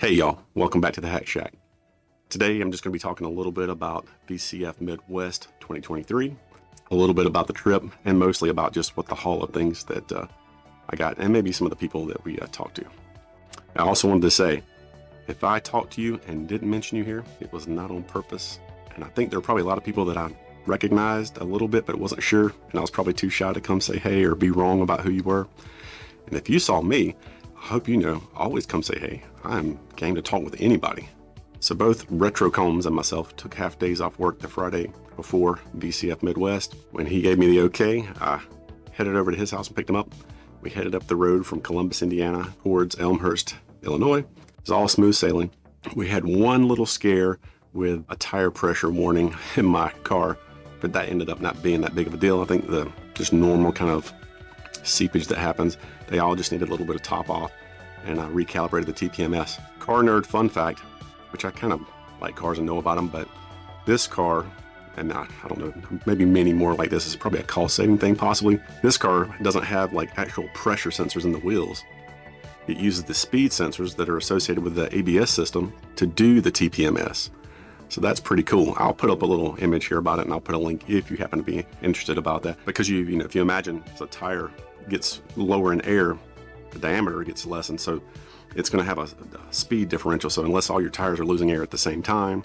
Hey y'all, welcome back to the Hack Shack. Today I'm just going to be talking a little bit about VCF Midwest 2023, a little bit about the trip, and mostly about just what the haul of things that I got, and maybe some of the people that we talked to. I also wanted to say, if I talked to you and didn't mention you here, it was not on purpose. And I think there are probably a lot of people that I recognized a little bit, but wasn't sure, and I was probably too shy to come say hey or be wrong about who you were. And if you saw me, I hope you know, always come say hey. I'm game to talk with anybody. So both Retro Combs and myself took half days off work the Friday before VCF Midwest. When he gave me the okay, I headed over to his house and picked him up. We headed up the road from Columbus, Indiana towards Elmhurst, Illinois. It was all smooth sailing. We had one little scare with a tire pressure warning in my car, but that ended up not being that big of a deal. I think the just normal kind of seepage that happens, they all just needed a little bit of top off, and I recalibrated the TPMS. Car nerd fun fact, which I kind of like cars and know about them, but this car, and I don't know, maybe many more like this, is probably a cost saving thing possibly. This car doesn't have like actual pressure sensors in the wheels. It uses the speed sensors that are associated with the ABS system to do the TPMS. So that's pretty cool. I'll put up a little image here about it, and I'll put a link if you happen to be interested about that. Because you know, if you imagine as a tire gets lower in air, the diameter gets less, and so it's going to have a speed differential. So unless all your tires are losing air at the same time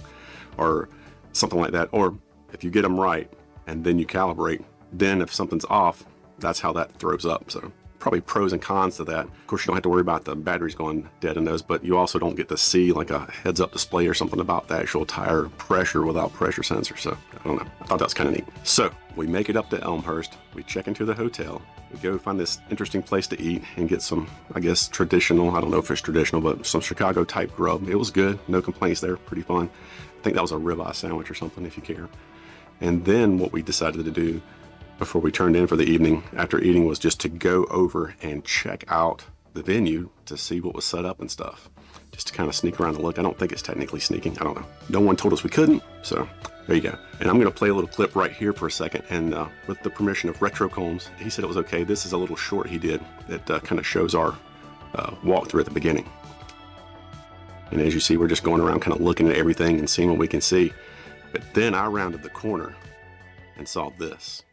or something like that, or if you get them right and then you calibrate, then if something's off, that's how that throws up. So probably pros and cons to that. Of course, you don't have to worry about the batteries going dead in those, but you also don't get to see like a heads-up display or something about the actual tire pressure without pressure sensor. So I don't know, I thought that was kind of neat. So we make it up to Elmhurst, we check into the hotel, we go find this interesting place to eat and get some, I guess, traditional, I don't know if it's traditional, but some Chicago type grub. It was good, no complaints there, pretty fun. I think that was a ribeye sandwich or something, if you care. And then what we decided to do before we turned in for the evening after eating was just to go over and check out the venue to see what was set up and stuff, just to kind of sneak around and look. I don't think it's technically sneaking, I don't know, no one told us we couldn't, so there you go. And I'm going to play a little clip right here for a second, and with the permission of Retro Combs, he said it was okay. This is a little short he did that kind of shows our walkthrough at the beginning. And as you see, we're just going around kind of looking at everything and seeing what we can see. But then I rounded the corner and saw this.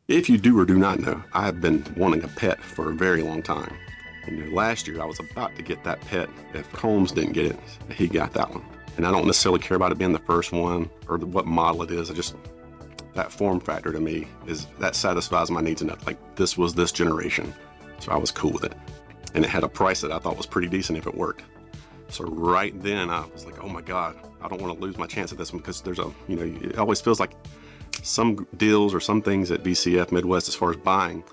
If you do or do not know, I've been wanting a pet for a very long time. And last year I was about to get that pet. If Combs didn't get it, he got that one. And I don't necessarily care about it being the first one or what model it is. I just, that form factor to me is, that satisfies my needs enough. Like, this was this generation, so I was cool with it. And it had a price that I thought was pretty decent if it worked. So right then I was like, oh my God, I don't want to lose my chance at this one, because there's a, you know, it always feels like some deals or some things at VCF Midwest as far as buying,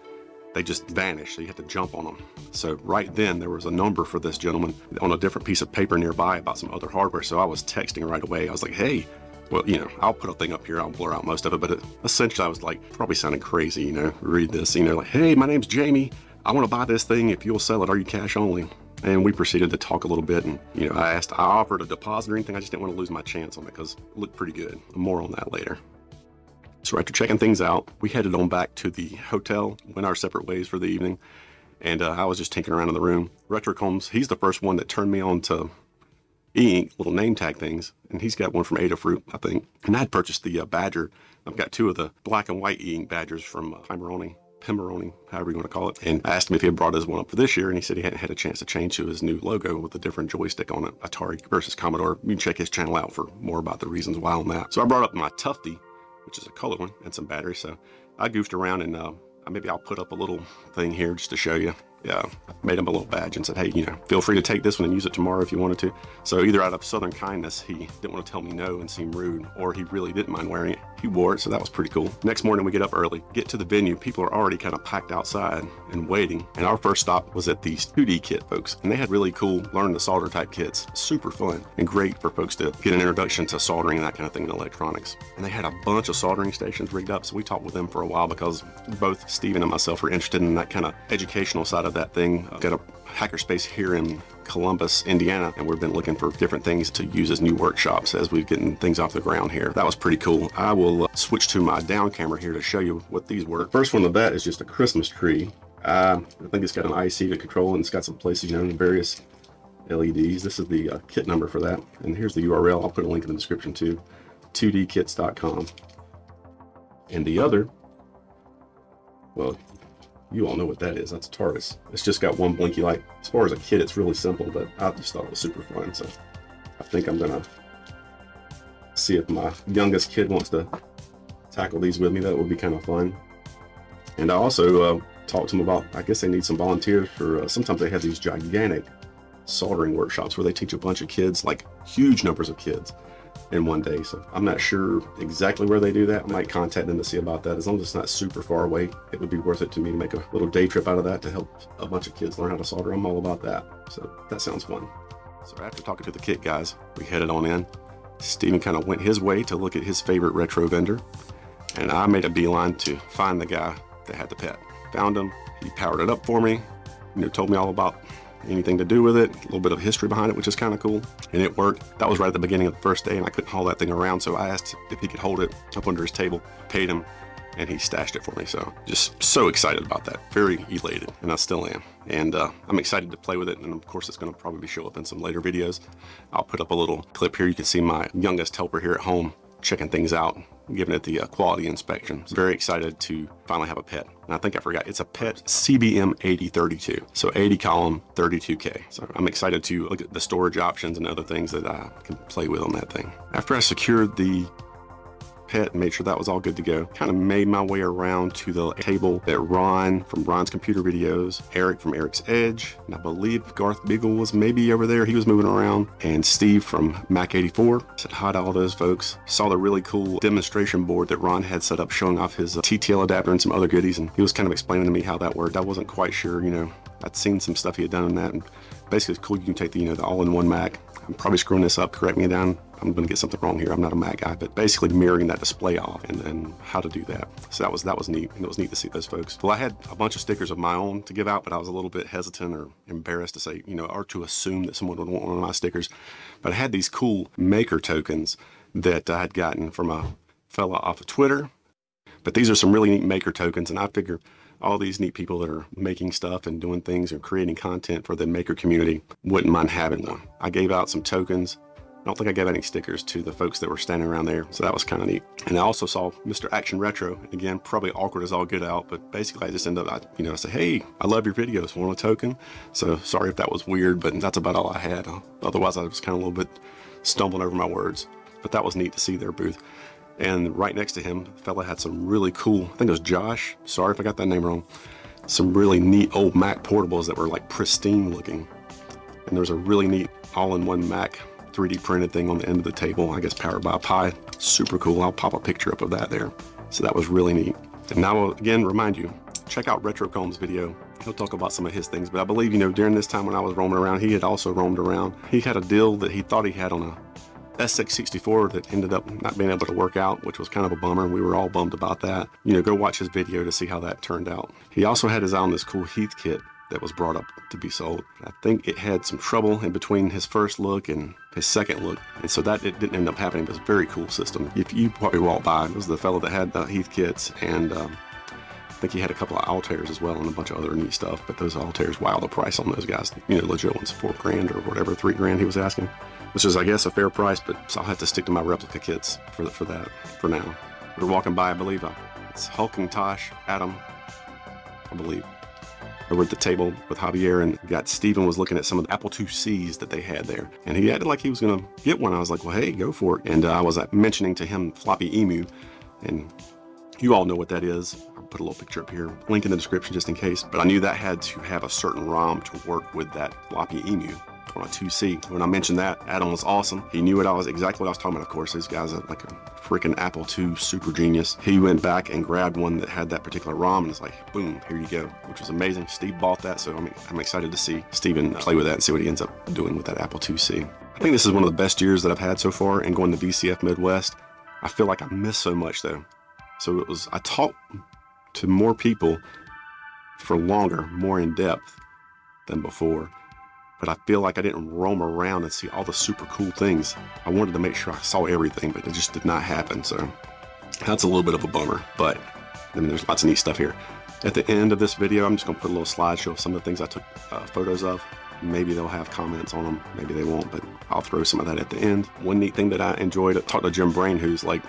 they just vanish, so you have to jump on them. So right then there was a number for this gentleman on a different piece of paper nearby about some other hardware, so I was texting right away. I was like, hey, well, you know, I'll put a thing up here, I'll blur out most of it, but essentially I was like, probably sounding crazy, you know, read this, you know, like, hey, my name's Jamie, I want to buy this thing, if you'll sell it, are you cash only? And we proceeded to talk a little bit, and you know, I offered a deposit or anything. I just didn't want to lose my chance on it because it looked pretty good. More on that later. So after checking things out, we headed on back to the hotel, went our separate ways for the evening, and I was just tinkering around in the room. Retro Combs, he's the first one that turned me on to e-ink, little name tag things, and he's got one from Adafruit, I think. And I'd purchased the Badger. I've got two of the black and white e-ink Badgers from Pimoroni, however you want to call it. And I asked him if he had brought his one up for this year, and he said he hadn't had a chance to change to his new logo with a different joystick on it, Atari versus Commodore. You can check his channel out for more about the reasons why on that. So I brought up my Tufty, which is a color one, and some batteries. So I goofed around, and maybe I'll put up a little thing here just to show you. Yeah, I made him a little badge and said, hey, you know, feel free to take this one and use it tomorrow if you wanted to. So either out of Southern kindness, he didn't want to tell me no and seem rude, or he really didn't mind wearing it. he wore it, so that was pretty cool. Next morning we get up early, get to the venue. People are already kind of packed outside and waiting. And our first stop was at these 2D kit folks. And they had really cool learn to solder type kits. Super fun and great for folks to get an introduction to soldering and that kind of thing in electronics. And they had a bunch of soldering stations rigged up. So we talked with them for a while because both Steven and myself are interested in that kind of educational side of that thing. Got a hackerspace here in Columbus, Indiana, and we've been looking for different things to use as new workshops as we're getting things off the ground here. That was pretty cool. I will switch to my down camera here to show you what these were. First one of that is just a Christmas tree. I think it's got an IC to control, and it's got some places, you know, various LEDs. This is the kit number for that, and here's the URL. I'll put a link in the description too, 2dkits.com. And the other, well, you all know what that is. That's a TARDIS. It's just got one blinky light. As far as a kit, it's really simple, but I just thought it was super fun. So I think I'm gonna see if my youngest kid wants to tackle these with me. That would be kind of fun. And I also talked to them about, I guess they need some volunteers for, sometimes they have these gigantic soldering workshops where they teach a bunch of kids, like huge numbers of kids in one day. So I'm not sure exactly where they do that. I might contact them to see about that. As long as it's not super far away, it would be worth it to me to make a little day trip out of that to help a bunch of kids learn how to solder. I'm all about that. So that sounds fun. So after talking to the kit guys, we headed on in. Steven kind of went his way to look at his favorite retro vendor, and I made a beeline to find the guy that had the pet. Found him, he powered it up for me, you know, told me all about anything to do with it, a little bit of history behind it, which is kind of cool, and it worked. That was right at the beginning of the first day, and I couldn't haul that thing around, so I asked if he could hold it up under his table, paid him, and he stashed it for me. So just so excited about that, very elated, and I still am. And I'm excited to play with it, and of course it's going to probably show up in some later videos. I'll put up a little clip here. You can see my youngest helper here at home checking things out, giving it the quality inspection. So very excited to finally have a pet. And I think I forgot, it's a PET CBM 8032. So 80 column, 32K. So I'm excited to look at the storage options and other things that I can play with on that thing. After I secured the pet and made sure that was all good to go, kind of made my way around to the table that Ron from Ron's Computer Videos, Eric from Eric's Edge, and I believe Garth Beagle was maybe over there. He was moving around, and Steve from Mac 84. Said hi to all those folks. Saw the really cool demonstration board that Ron had set up showing off his TTL adapter and some other goodies, and he was kind of explaining to me how that worked. I wasn't quite sure, you know, I'd seen some stuff he had done in that, and basically it's cool. You can take the, you know, the all-in-one Mac. I'm probably screwing this up, correct me down. I'm gonna get something wrong here. I'm not a Mac guy, but basically mirroring that display off and how to do that. So that was neat, and it was neat to see those folks. Well, I had a bunch of stickers of my own to give out, but I was a little bit hesitant or embarrassed to say, you know, or to assume that someone would want one of my stickers. But I had these cool maker tokens that I had gotten from a fella off of Twitter. But these are some really neat maker tokens, and I figure all these neat people that are making stuff and doing things or creating content for the maker community wouldn't mind having one. I gave out some tokens. I don't think I gave any stickers to the folks that were standing around there, so that was kind of neat. And I also saw Mr. Action Retro. Again, probably awkward as all get out, but basically I just ended up, you know, I said, hey, I love your videos, want a token? So sorry if that was weird, but that's about all I had. Otherwise, I was kind of a little bit stumbling over my words. But that was neat to see their booth. And right next to him, the fella had some really cool, I think it was Josh, sorry if I got that name wrong, some really neat old Mac portables that were like pristine looking. And there's a really neat all-in-one Mac 3D printed thing on the end of the table, I guess powered by a Pi. Super cool. I'll pop a picture up of that there. So that was really neat. And now I'll again remind you, check out Retro Combs' video. He'll talk about some of his things, but I believe, you know, during this time when I was roaming around, he had also roamed around. He had a deal that he thought he had on a SX64 that ended up not being able to work out, which was kind of a bummer. We were all bummed about that. You know, go watch his video to see how that turned out. He also had his eye on this cool Heath kit that was brought up to be sold. I think it had some trouble in between his first look and his second look, and so that it didn't end up happening. But it's a very cool system. If you probably walked by, it was the fellow that had the Heath kits, and I think he had a couple of Altairs as well and a bunch of other neat stuff. But those Altairs, wow, the price on those guys, you know, legit ones, $4 grand or whatever, $3 grand he was asking, which is, I guess, a fair price. But so I'll have to stick to my replica kits for that for now. We're walking by, I believe, it's Hulking Tosh, Adam, I believe. Over at the table with Javier, and got Steven was looking at some of the Apple IICs that they had there, and he acted like he was gonna get one. I was like, well, hey, go for it. And I was mentioning to him Floppy Emu, and you all know what that is. I'll put a little picture up here, link in the description just in case, but I knew that had to have a certain ROM to work with that Floppy Emu. on a 2C. When I mentioned that, Adam was awesome. He knew exactly what I was talking about, of course. This guy's like a freaking Apple II super genius. He went back and grabbed one that had that particular ROM and it's like, boom, here you go, which was amazing. Steve bought that, so I'm excited to see Steven play with that and see what he ends up doing with that Apple IIc. I think this is one of the best years that I've had so far in going to VCF Midwest. I feel like I missed so much though. So I talked to more people for longer, more in depth than before. But I feel like I didn't roam around and see all the super cool things. I wanted to make sure I saw everything, but it just did not happen. So that's a little bit of a bummer, but I mean, there's lots of neat stuff here. At the end of this video, I'm just gonna put a little slideshow of some of the things I took photos of. Maybe they'll have comments on them, maybe they won't, but I'll throw some of that at the end. One neat thing that I enjoyed, I talked to Jim Brain, who's like,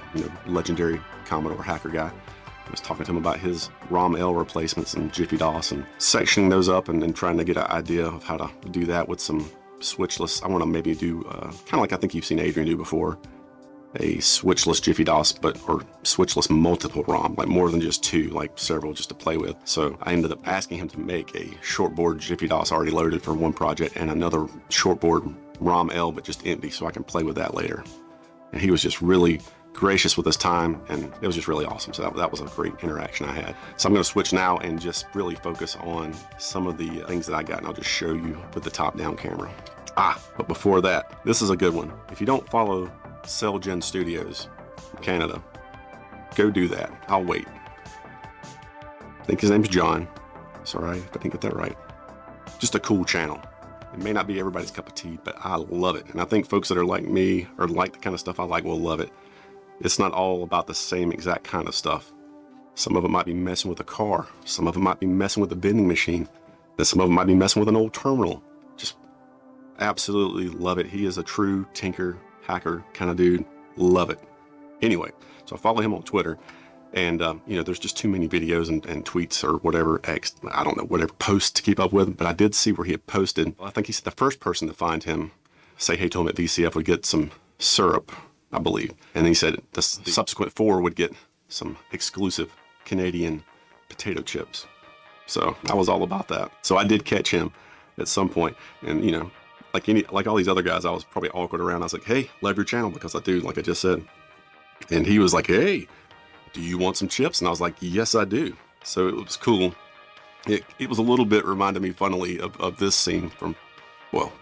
legendary Commodore hacker guy. I was talking to him about his ROM-L replacements and Jiffy DOS and sectioning those up and trying to get an idea of how to do that with some switchless. I want to maybe do kind of like I think you've seen Adrian do before, a switchless Jiffy DOS, or switchless multiple ROM, like more than just two, like several just to play with. So I ended up asking him to make a shortboard Jiffy DOS already loaded for one project and another shortboard ROM-L but just empty so I can play with that later. And he was just really gracious with his time, and it was just really awesome. So that was a great interaction I had. So I'm going to switch now and just really focus on some of the things that I got, and I'll just show you with the top-down camera. But before that, this is a good one. If you don't follow CellGen Studios in Canada, go do that. I'll wait. I think his name's John. Sorry if I didn't get that right. Just a cool channel. It may not be everybody's cup of tea, but I love it. And I think folks that are like me or like the kind of stuff I like will love it. It's not all about the same exact kind of stuff. Some of it might be messing with a car. Some of it might be messing with a vending machine. Then some of it might be messing with an old terminal. Just absolutely love it. He is a true tinker, hacker kind of dude. Love it. Anyway, so I follow him on Twitter. And, there's just too many videos and tweets or whatever, whatever posts to keep up with. But I did see where he had posted. I think he said the first person to find him, say hey to him at VCF, would get some syrup, I believe. And he said the subsequent 4 would get some exclusive Canadian potato chips. So I was all about that. So I did catch him at some point. And, like all these other guys, I was probably awkward around. I was like, hey, love your channel, because I do, like I just said. And he was like, hey, do you want some chips? And I was like, yes, I do. So it was cool. It was a little bit reminded me funnily of this scene from, well,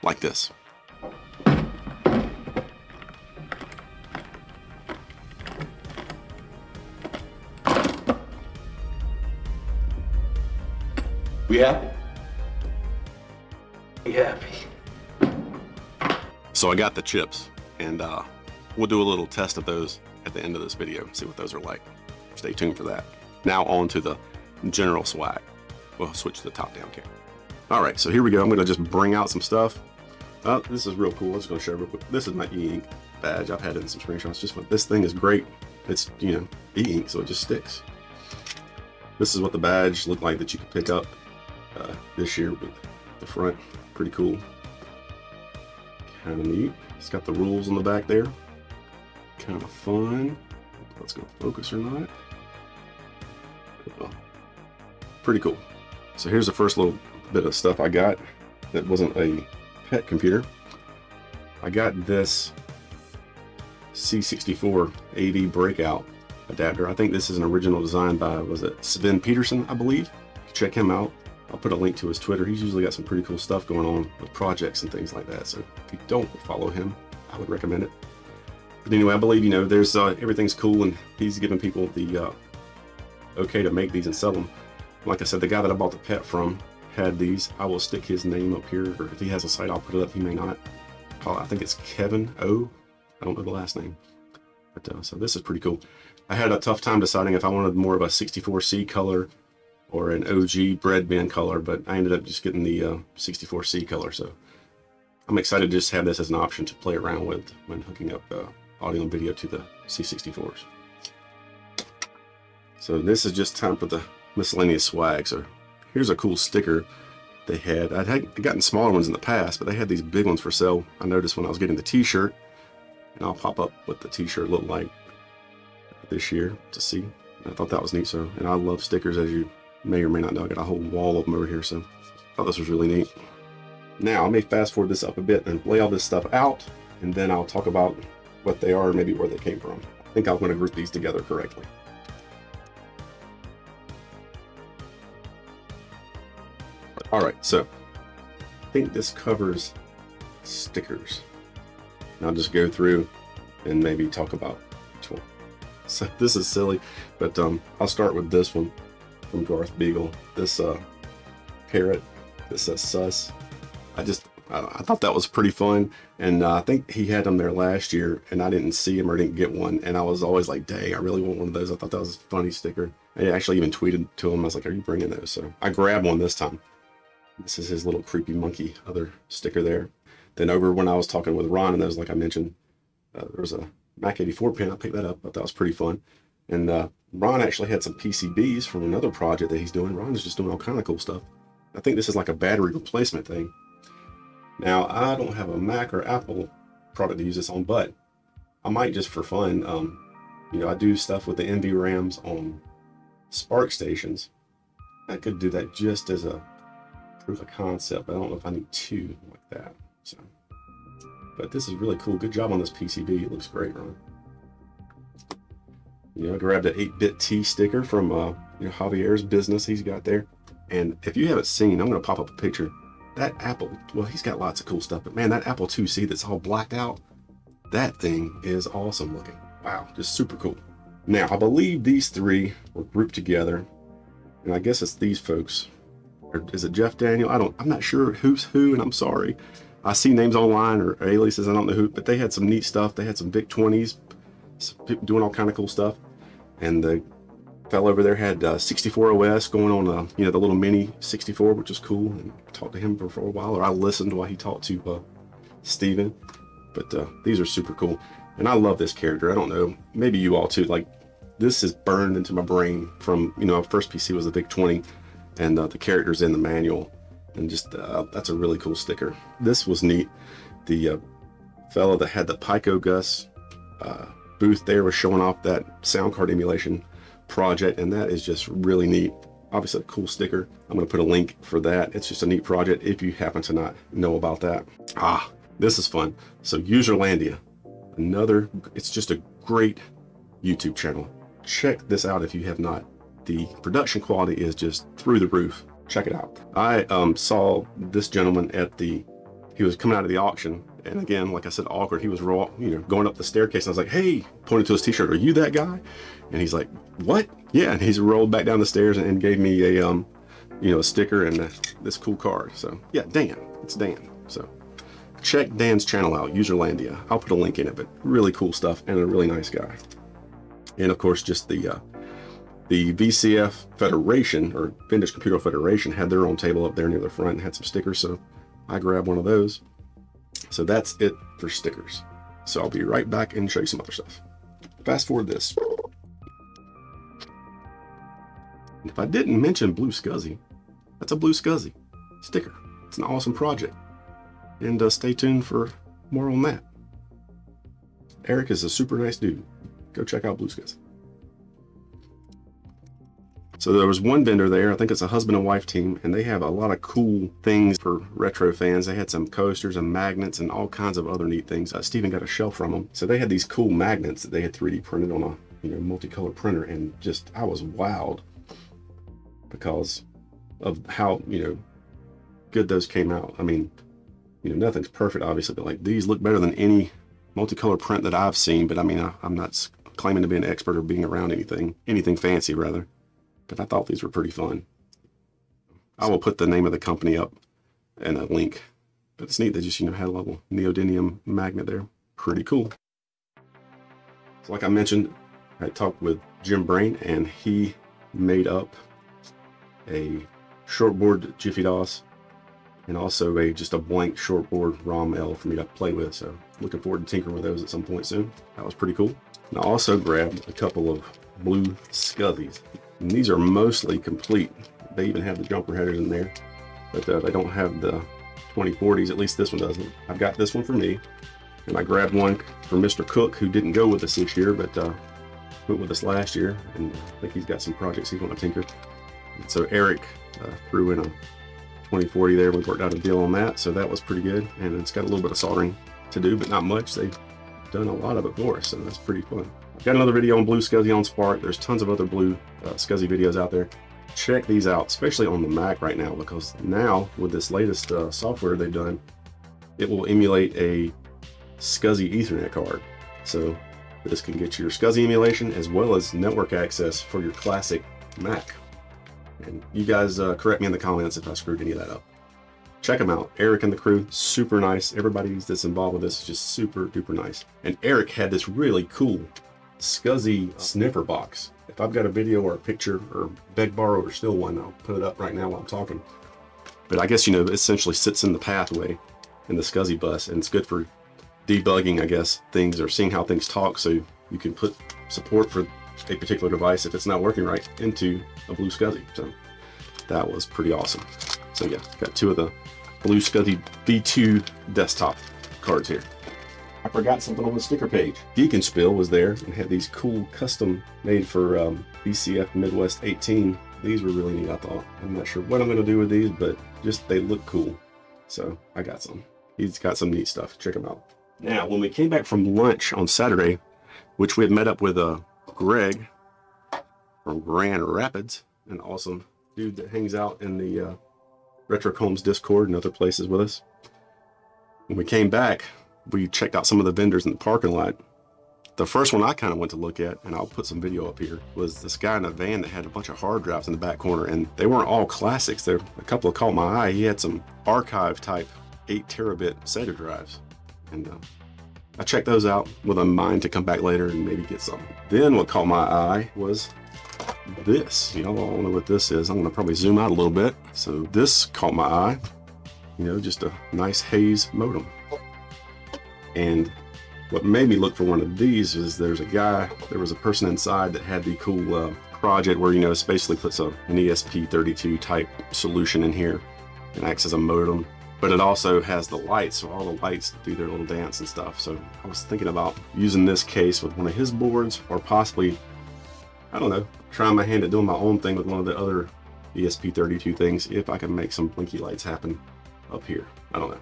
like this. We happy? We happy. So I got the chips, and we'll do a little test of those at the end of this video, see what those are like. Stay tuned for that. Now on to the general swag. We'll switch to the top-down camera. All right, so here we go. I'm gonna just bring out some stuff. This is real cool. I'm just gonna show you real quick. This is my e-ink badge. I've had it in some screenshots. This thing is great. It's, e-ink, so it just sticks. This is what the badge looked like that you could pick up this year with the front. Pretty cool. Kind of neat. It's got the rules on the back there. Kind of fun. Let's go focus or not. Pretty cool. So here's the first little bit of stuff I got that wasn't a pet computer. I got this C64 AV breakout adapter. I think this is an original design by, was it Sven Peterson, I believe. Check him out. I'll put a link to his Twitter. He's usually got some pretty cool stuff going on with projects and things like that. So if you don't follow him, I would recommend it. But anyway, I believe, there's everything's cool, and he's giving people the okay to make these and sell them. Like I said, the guy that I bought the pet from had these. I will stick his name up here, or if he has a site, I'll put it up. He may not. I think it's Kevin O. I don't know the last name. But so this is pretty cool. I had a tough time deciding if I wanted more of a 64C color or an OG bread bin color, but I ended up just getting the 64C color. So I'm excited to just have this as an option to play around with when hooking up audio and video to the C64s. So this is just time for the miscellaneous swag. So here's a cool sticker they had. I'd gotten smaller ones in the past, but they had these big ones for sale. I noticed when I was getting the t-shirt, and I'll pop up what the t-shirt looked like this year to see. I thought that was neat. So, and I love stickers, as you may or may not know. I got a whole wall of them over here, so I thought this was really neat. Now I may fast forward this up a bit and lay all this stuff out, and then I'll talk about what they are, maybe where they came from. I think I'm going to group these together correctly. All right, so I think this covers stickers. And I'll just go through and maybe talk about each one. So this is silly, but I'll start with this one from Garth Beagle. This parrot that says sus. I thought that was pretty fun, and I think he had them there last year, and I didn't see him or didn't get one, and I was always like, dang, I really want one of those. I thought that was a funny sticker. I actually even tweeted to him. I was like, are you bringing those? So I grabbed one this time. This is his little creepy monkey other sticker there. Then over when I was talking with Ron, and those, like I mentioned, there was a Mac 84 pin. I picked that up. I thought that was pretty fun. And Ron actually had some PCBs from another project that he's doing. Ron is just doing all kind of cool stuff. I think this is like a battery replacement thing. Now, I don't have a Mac or Apple product to use this on, but I might just for fun. You know, I do stuff with the NVRAMs on Spark stations. I could do that just as a proof of concept, but I don't know if I need two like that. So, but this is really cool. Good job on this PCB. It looks great, Ron. You know, I grabbed an 8-bit T sticker from you know, Javier's business he's got there. And if you haven't seen, I'm going to pop up a picture. That Apple, well, he's got lots of cool stuff, but man, that Apple IIc that's all blacked out, that thing is awesome looking. Wow, just super cool. Now, I believe these three were grouped together, and I guess it's these folks. Or is it Jeff Daniel? I'm not sure who's who, and I'm sorry. I see names online or aliases, I don't know who, but they had some neat stuff. They had some VIC-20s, people doing all kind of cool stuff. And the fellow over there had 64 OS going on, you know, the little mini 64, which is cool. And I talked to him for a while, or I listened while he talked to Steven. But these are super cool. And I love this character. I don't know, maybe you all too. Like, this is burned into my brain from, you know, our first PC was a VIC-20, and the character's in the manual. And just, that's a really cool sticker. This was neat. The fellow that had the Pico Gus booth there was showing off that sound card emulation project, and that is just really neat. Obviously a cool sticker. I'm going to put a link for that. It's just a neat project if you happen to not know about that. This is fun. So Userlandia, another, it's just a great YouTube channel. Check this out if you have not. The production quality is just through the roof. Check it out. I saw this gentleman at he was coming out of the auction, and again, like I said, awkward. He was going up the staircase, and I was like, hey, pointed to his t-shirt, are you that guy? And he's like, what? Yeah, and he's rolled back down the stairs and gave me a you know, a sticker and this cool card. So yeah, Dan, it's Dan. So check Dan's channel out, Userlandia. I'll put a link in it, but really cool stuff and a really nice guy. And of course, just the VCF Federation, or Vintage Computer Federation, had their own table up there near the front and had some stickers, so I grabbed one of those. So that's it for stickers. So I'll be right back and show you some other stuff. Fast forward this. If I didn't mention Blue Scuzzy, that's a Blue Scuzzy sticker. It's an awesome project. And stay tuned for more on that. Eric is a super nice dude. Go check out Blue Scuzzy. So there was one vendor there, I think it's a husband and wife team, and they have a lot of cool things for retro fans. They had some coasters and magnets and all kinds of other neat things. Steven got a shelf from them. So they had these cool magnets that they had 3D printed on a, you know, multicolor printer, and just, I was wowed because of how, you know, good those came out. I mean, you know, nothing's perfect, obviously, but like these look better than any multicolor print that I've seen. But I mean, I'm not claiming to be an expert or being around anything fancy rather. But I thought these were pretty fun. I will put the name of the company up and a link. But it's neat, they just, you know, had a little neodymium magnet there. Pretty cool. So like I mentioned, I talked with Jim Brain, and he made up a shortboard Jiffy DOS and also just a blank shortboard ROM L for me to play with. So looking forward to tinkering with those at some point soon. That was pretty cool. And I also grabbed a couple of Blue Scuzzies. And these are mostly complete. They even have the jumper headers in there, but they don't have the 2040s. At least this one doesn't. I've got this one for me, and I grabbed one for Mr. Cook, who didn't go with us this year, but went with us last year, and I think he's got some projects he's want to tinker. And so Eric threw in a 2040 there. We worked out a deal on that, so that was pretty good. And it's got a little bit of soldering to do, but not much. They've done a lot of it for us, so that's pretty fun. I've got another video on Blue SCSI on Spark. There's tons of other Blue SCSI videos out there. Check these out, especially on the Mac right now, because now with this latest software they've done, it will emulate a SCSI Ethernet card. So this can get your SCSI emulation as well as network access for your classic Mac. And you guys correct me in the comments if I screwed any of that up. Check them out. Eric and the crew, super nice. Everybody that's involved with this is just super duper nice. And Eric had this really cool SCSI sniffer box. If I've got a video or a picture or beg, borrow, or steal one, I'll put it up right now while I'm talking. But I guess, you know, it essentially sits in the pathway in the SCSI bus, and it's good for debugging, I guess, things or seeing how things talk, so you can put support for a particular device if it's not working right into a Blue SCSI. So that was pretty awesome. So yeah, got two of the Blue SCSI V2 desktop cards here. I forgot something on the sticker page. Geekenspiel was there and had these cool custom made for VCF Midwest 18. These were really neat, I thought. I'm not sure what I'm going to do with these, but just they look cool. So I got some. He's got some neat stuff. Check them out. Now, when we came back from lunch on Saturday, which we had met up with Greg from Grand Rapids, an awesome dude that hangs out in the Retrocombs Discord and other places with us. When we came back, we checked out some of the vendors in the parking lot. The first one I kind of went to look at, and I'll put some video up here, was this guy in a van that had a bunch of hard drives in the back corner, and they weren't all classics. There, a couple caught my eye. He had some archive type 8 terabit SATA drives, and I checked those out with a mind to come back later and maybe get some. Then what caught my eye was this. You know, I don't know what this is. I'm gonna probably zoom out a little bit. So this caught my eye. You know, just a nice Hayes modem. And what made me look for one of these is there was a person inside that had the cool project where, you know, it basically puts an ESP32 type solution in here and acts as a modem, but it also has the lights, so all the lights do their little dance and stuff. So I was thinking about using this case with one of his boards, or possibly, I don't know, trying my hand at doing my own thing with one of the other ESP32 things, if I can make some blinky lights happen up here. I don't know.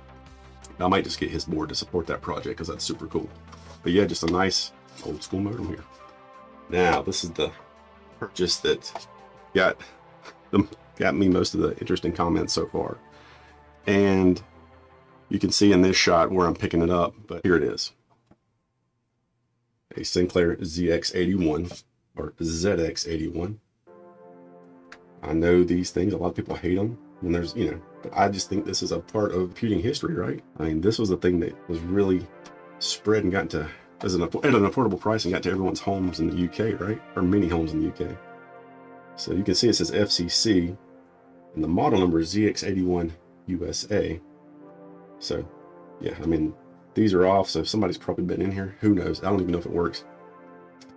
I might just get his board to support that project because that's super cool. But yeah, just a nice old school modem here. Now, this is the purchase that got me most of the interesting comments so far. And you can see in this shot where I'm picking it up, but here it is. A Sinclair ZX81 or ZX81. I know these things, a lot of people hate them. And there's, you know, but I just think this is a part of computing history, right? I mean, this was the thing that was really spread and got into, at an affordable price, and got to everyone's homes in the UK, right? Or many homes in the UK. So you can see it says FCC, and the model number is ZX81 USA. So yeah, I mean, these are off, so somebody's probably been in here. Who knows? I don't even know if it works.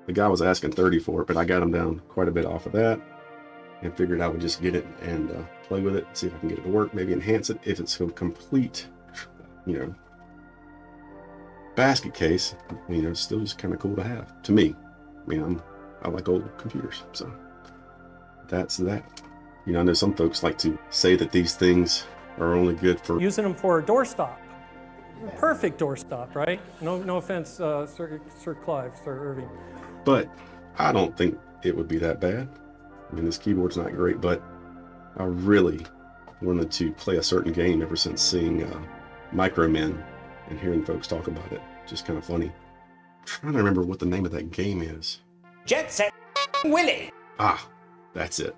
The guy was asking 30 for it, but I got him down quite a bit off of that, and figured I would just get it and play with it, see if I can get it to work, maybe enhance it. If it's a complete, you know, basket case, you know, it's still just kind of cool to have, to me. I mean, I like old computers, so that's that. You know, I know some folks like to say that these things are only good for using them for a doorstop. Perfect doorstop, right? No offense, Sir Clive, Sir Irving. But I don't think it would be that bad. I mean, this keyboard's not great, but I really wanted to play a certain game ever since seeing Micromen and hearing folks talk about it. Just kind of funny. I'm trying to remember what the name of that game is. Jet Set Willie. Ah, that's it.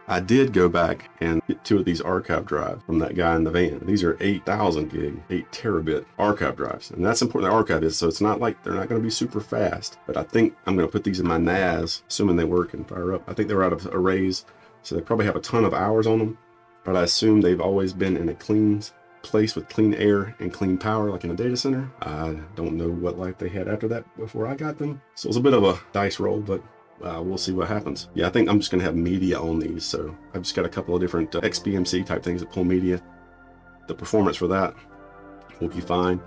I did go back and get 2 of these archive drives from that guy in the van. These are 8,000 gig, 8 terabit archive drives. And that's important, the archive is, so it's not like they're not going to be super fast. But I think I'm going to put these in my NAS, assuming they work and fire up. I think they're out of arrays, so they probably have a ton of hours on them. But I assume they've always been in a clean place with clean air and clean power, like in a data center. I don't know what life they had after that before I got them. So it's a bit of a dice roll, but we'll see what happens. Yeah, I think I'm just going to have media on these. So I've just got a couple of different XBMC type things that pull media. The performance for that will be fine.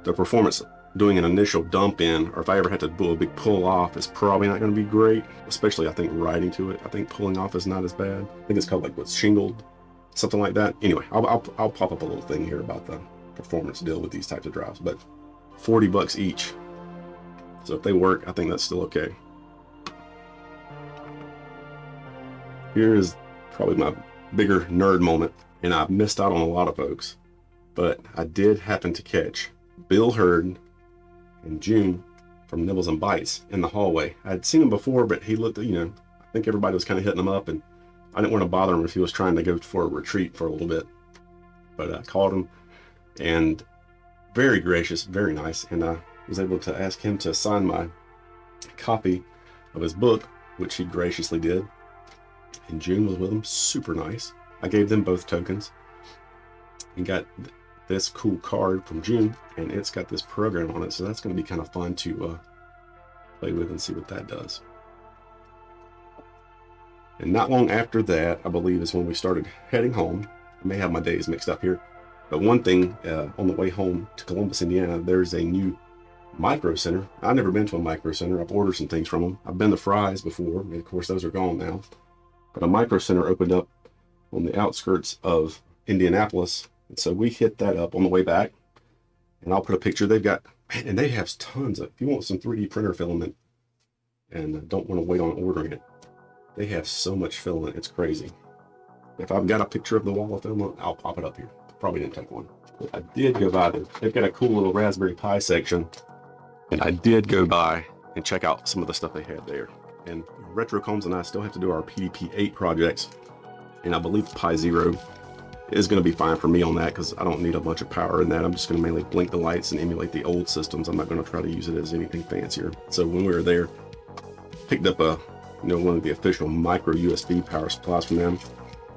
The performance doing an initial dump in, or if I ever had to do a big pull off, is probably not going to be great. Especially, I think, writing to it. I think pulling off is not as bad. I think it's called like what's shingled something like that. Anyway, I'll pop up a little thing here about the performance deal with these types of drives, but 40 bucks each. So if they work, I think that's still okay. Here is probably my bigger nerd moment, and I've missed out on a lot of folks, but I did happen to catch Bill Hurd and June from Nibbles and Bites in the hallway. I'd seen him before, but he looked, you know, I think everybody was kind of hitting him up, and I didn't want to bother him if he was trying to go for a retreat for a little bit. But I called him, and very gracious, very nice, and I was able to ask him to sign my copy of his book, which he graciously did. And June was with him, super nice. I gave them both tokens and got this cool card from June, and it's got this program on it, so that's going to be kind of fun to play with and see what that does. And not long after that, I believe, is when we started heading home. I may have my days mixed up here, but one thing, on the way home to Columbus, Indiana, there's a new Micro Center. I've never been to a Micro Center. I've ordered some things from them. I've been to Fry's before, and of course those are gone now. But a Micro Center opened up on the outskirts of Indianapolis, and so we hit that up on the way back. And I'll put a picture. They've got, man, and they have tons of, if you want some 3D printer filament and don't want to wait on ordering it, they have so much filament, it's crazy. If I've got a picture of the wall of filament, I'll pop it up here. Probably didn't take one. But I did go by them. They've got a cool little Raspberry Pi section, and I did go by and check out some of the stuff they had there. And Retrocombs and I still have to do our PDP-8 projects, and I believe the Pi Zero is going to be fine for me on that because I don't need a bunch of power in that. I'm just going to mainly blink the lights and emulate the old systems. I'm not going to try to use it as anything fancier. So when we were there, picked up a, one of the official micro USB power supplies from them,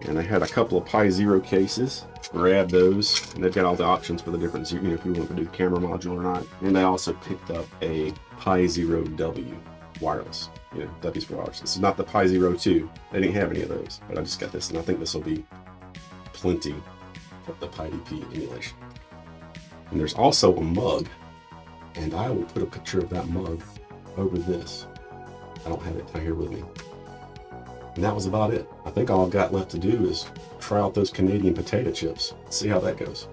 and I had a couple of Pi Zero cases. Grabbed those, and they've got all the options for the different, if you want to do the camera module or not. And I also picked up a Pi Zero W wireless. W's for wireless. This is not the Pi Zero 2. They didn't have any of those, but I just got this, and I think this will be plenty of the PiDP emulation. And there's also a mug, and I will put a picture of that mug over this. I don't have it down here with me. And that was about it. I think all I've got left to do is try out those Canadian potato chips. See how that goes.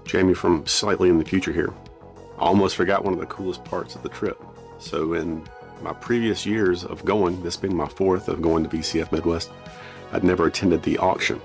Jamie from slightly in the future here. I almost forgot one of the coolest parts of the trip. So in my previous years of going, this being my fourth of going to VCF Midwest, I'd never attended the auction.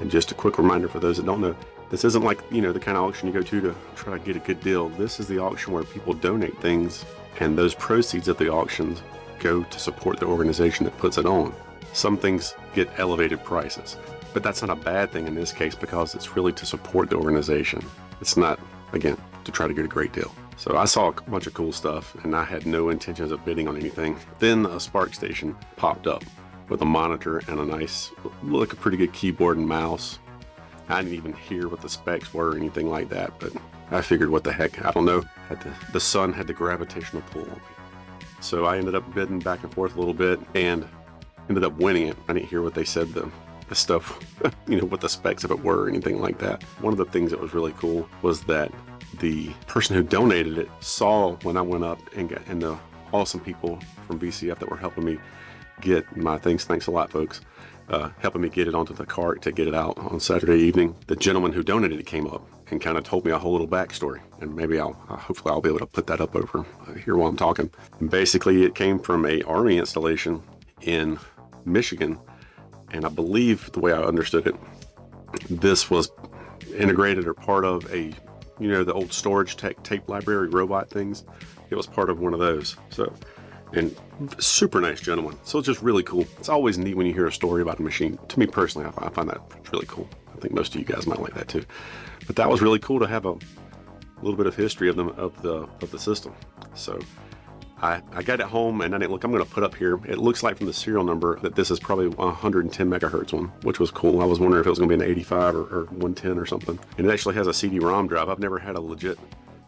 And just a quick reminder for those that don't know, this isn't like, the kind of auction you go to try to get a good deal. This is the auction where people donate things, and those proceeds of the auctions go to support the organization that puts it on. Some things get elevated prices, but that's not a bad thing in this case because it's really to support the organization. It's not, again, to try to get a great deal. So I saw a bunch of cool stuff, and I had no intentions of bidding on anything. Then a SparkStation popped up with a monitor and a nice, like a pretty good keyboard and mouse. I didn't even hear what the specs were or anything like that, but I figured, what the heck, I don't know. The sun had the gravitational pull on me. So I ended up bidding back and forth a little bit and ended up winning it. I didn't hear what they said, the stuff, what the specs of it were or anything like that. One of the things that was really cool was that the person who donated it saw when I went up and the awesome people from VCF that were helping me get my things. Thanks a lot, folks. Helping me get it onto the cart to get it out on Saturday evening. The gentleman who donated it came up and kind of told me a whole little backstory, and maybe hopefully I'll be able to put that up over here while I'm talking. And basically, it came from a Army installation in Michigan, and I believe, the way I understood it, this was integrated or part of a, the old storage tape library robot things. It was part of one of those. So, and super nice gentleman. So it's just really cool. It's always neat when you hear a story about a machine. To me personally, I find that really cool. I think most of you guys might like that too. But that was really cool to have a little bit of history of the system. So I got it home, and I didn't look. I'm going to put up here. It looks like from the serial number that this is probably 110 megahertz one, which was cool. I was wondering if it was going to be an 85 or 110 or something. And it actually has a CD-ROM drive. I've never had a legit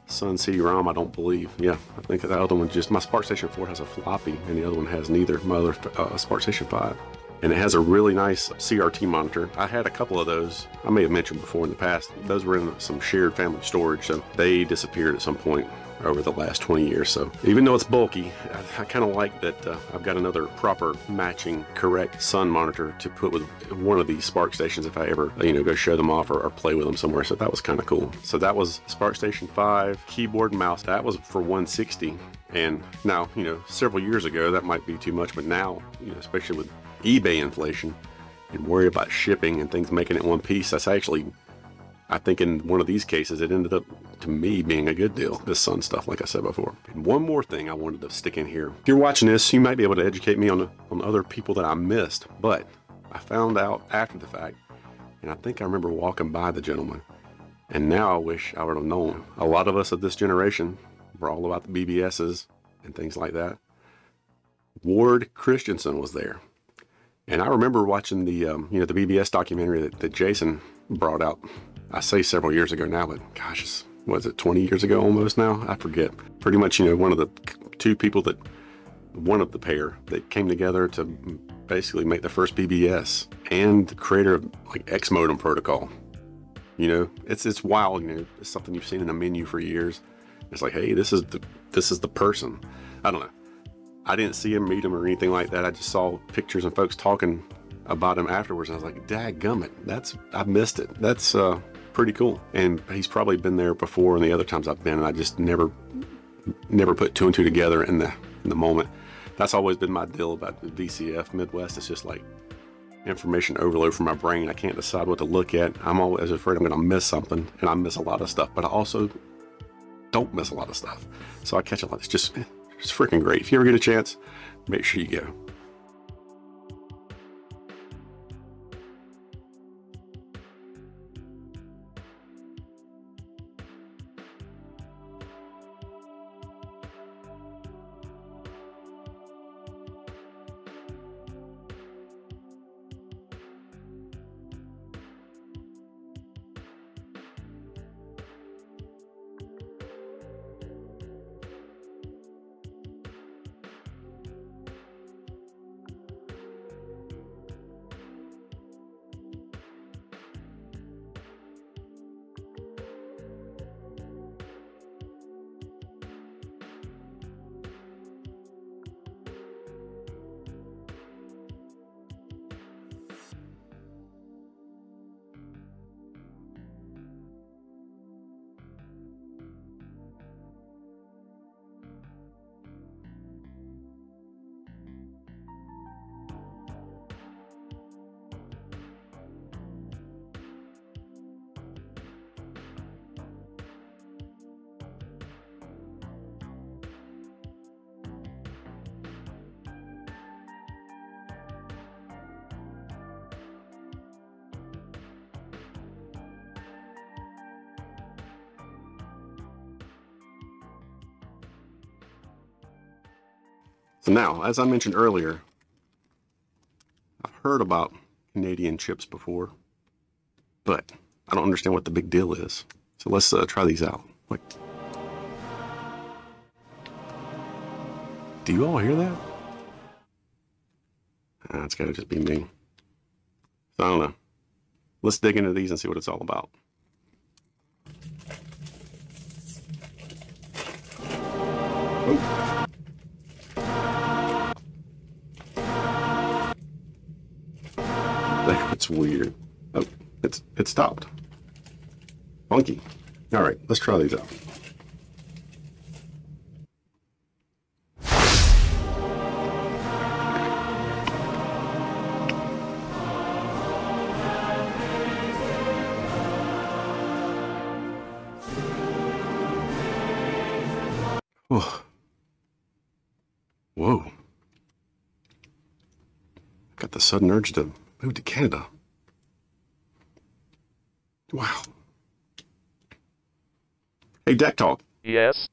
Sun CD-ROM, I don't believe. Yeah, I think the other one my SparkStation 4 has a floppy, and the other one has neither. My other SparkStation 5. And it has a really nice CRT monitor. I had a couple of those. I may have mentioned before in the past. Those were in some shared family storage, so they disappeared at some point over the last 20 years. So even though it's bulky, I kind of like that I've got another proper matching correct sun monitor to put with one of these Spark stations if I ever, go show them off or play with them somewhere. So that was kind of cool. So that was Spark Station 5 keyboard and mouse. That was for $160. And now, several years ago, that might be too much, but now, especially with eBay inflation and worry about shipping and things making it one piece, that's actually, I think in one of these cases, it ended up to me being a good deal, this sun stuff, like I said before. And one more thing I wanted to stick in here. If you're watching this, you might be able to educate me on other people that I missed, but I found out after the fact, and I think I remember walking by the gentleman, and now I wish I would have known. A lot of us of this generation were all about the BBSs and things like that. Ward Christensen was there. And I remember watching the the BBS documentary that Jason brought out. I say several years ago now, but gosh, was it 20 years ago almost now? I forget. Pretty much, one of the two people one of the pair that came together to basically make the first BBS and the creator of like X modem protocol. It's wild. It's something you've seen in the menu for years. It's like, hey, this is the person. I don't know. I didn't see him, meet him, or anything like that. I just saw pictures and folks talking about him afterwards. And I was like, dadgummit, I missed it. That's pretty cool. And he's probably been there before and the other times I've been, and I just never put two and two together in the moment. That's always been my deal about the VCF Midwest. It's just like information overload for my brain. I can't decide what to look at. I'm always afraid I'm going to miss something, and I miss a lot of stuff, but I also don't miss a lot of stuff. So I catch a lot. It's just freaking great. If you ever get a chance, make sure you go. So now, as I mentioned earlier, I've heard about Canadian chips before, but I don't understand what the big deal is. So let's try these out. Like, do you all hear that? It's gotta just be me. So I don't know. Let's dig into these and see what it's all about. Oh. It's weird. Oh, it stopped. Funky. All right, let's try these out. Oh. Whoa. Got the sudden urge to move to Canada. Wow. Hey, Deck Talk. Yes?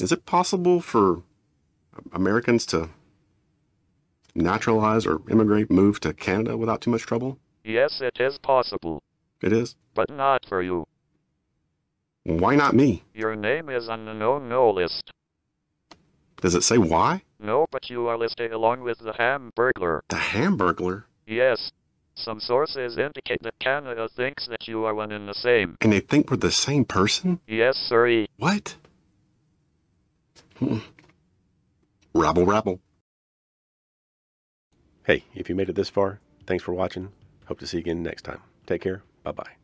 Is it possible for Americans to naturalize or immigrate, move to Canada without too much trouble? Yes, it is possible. It is? But not for you. Why not me? Your name is on the no-no list. Does it say why? No, but you are listed along with the Hamburglar. The Hamburglar? Yes. Some sources indicate that Canada thinks that you are one and the same. And they think we're the same person? Yes, sirree. What? Rabble, rabble. Hey, if you made it this far, thanks for watching. Hope to see you again next time. Take care. Bye-bye.